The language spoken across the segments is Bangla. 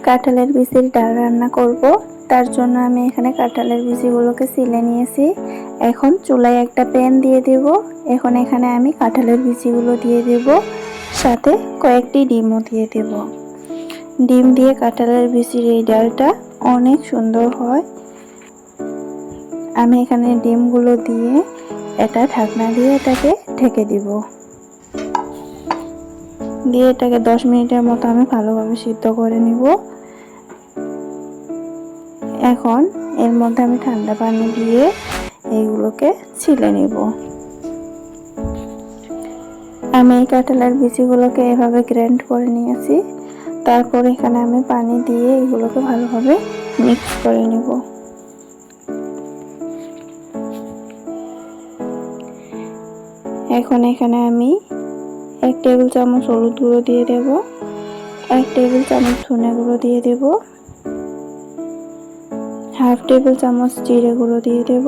কাঁঠালের বিচির ডাল রান্না করব। তার জন্য আমি এখানে কাঁঠালের বিচিগুলোকে ছিলে নিয়েছি। এখন চুলায় একটা প্যান দিয়ে দেব। এখন এখানে আমি কাঁঠালের বিচিগুলো দিয়ে দেব, সাথে কয়েকটি ডিমও দিয়ে দেব। ডিম দিয়ে কাঁঠালের বিচির এই ডালটা অনেক সুন্দর হয়। আমি এখানে ডিমগুলো দিয়ে এটা ঢাকনা দিয়ে এটাকে ঢেকে দিব। দিয়ে এটাকে 10 মিনিটের মতো আমি ভালোভাবে সিদ্ধ করে নিব। এখন এর মধ্যে আমি ঠান্ডা পানি দিয়ে এইগুলোকে ছিলে নিব। আমি এই কাঁঠালের বিচিগুলোকে এভাবে গ্রাইন্ড করে নিয়েছি। তারপর এখানে আমি পানি দিয়ে এগুলোকে ভালোভাবে মিক্স করে নিব। এখন এখানে আমি 1 টেবিল চামচ হলুদ গুঁড়ো দিয়ে দেব, 1 টেবিল চামচ ধনে গুঁড়ো দিয়ে দেব, হাফ টেবিল চামচ জিরে গুঁড়ো দিয়ে দেব।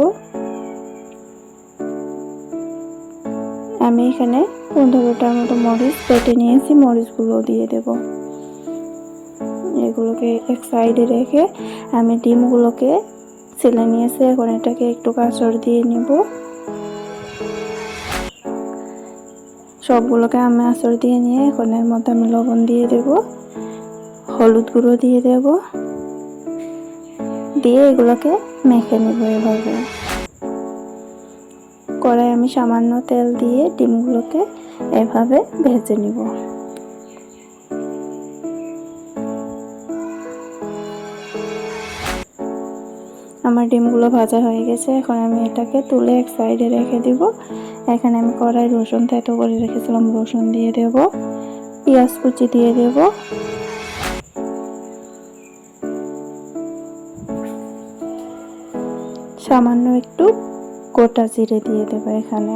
আমি এখানে 15টার মতো মরিচ কেটে নিয়েছি, মরিচগুলো দিয়ে দেব। এগুলোকে এক সাইডে রেখে আমি ডিমগুলোকে ছিলে নিয়েছি। এখন এটাকে একটু কাঁচড় দিয়ে নিব। সবগুলোকে আমি আঁচড় দিয়ে নিয়ে এখন এর মধ্যে আমি লবণ দিয়ে দেব, হলুদ গুঁড়ো দিয়ে দেব, দিয়ে এগুলোকে মেখে নেব। এভাবে কড়াই আমি সামান্য তেল দিয়ে ডিমগুলোকে এভাবে ভেজে নিব। আমার ডিমগুলো ভাজা হয়ে গেছে। এখন আমি এটাকে তুলে এক সাইডে রেখে দিব। এখানে আমি কড়াই রসুন থেতো করে রেখেছিলাম, রসুন দিয়ে দেব, পেঁয়াজ কুচি দিয়ে দেব, সামান্য একটু গোটা জিরে দিয়ে দেব। এখানে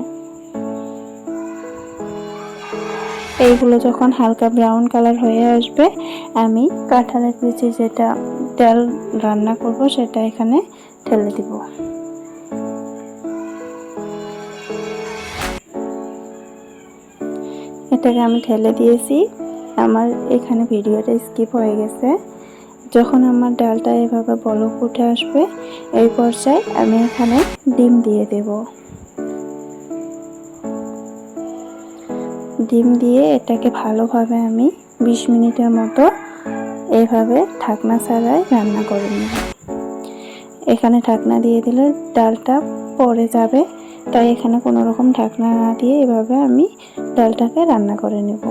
এইগুলো যখন হালকা ব্রাউন কালার হয়ে আসবে, আমি কাঁঠালের বিচি যেটা ডাল রান্না করব সেটা এখানে ঢেলে দিব। এটাকে আমি ঢেলে দিয়েছি। আমার এখানে ভিডিওটা স্কিপ হয়ে গেছে। যখন আমার ডালটা এভাবে বলক উঠে আসবে, এই পর্যায়ে আমি এখানে ডিম দিয়ে দেব। ডিম দিয়ে এটাকে ভালোভাবে আমি 20 মিনিটের মতো এইভাবে ঢাকনা ছাড়াই রান্না করে নেব। এখানে ঢাকনা দিয়ে দিলে ডালটা পড়ে যাবে, তাই এখানে কোনো রকম ঢাকনা না দিয়ে এভাবে আমি ডালটাকে রান্না করে নেব।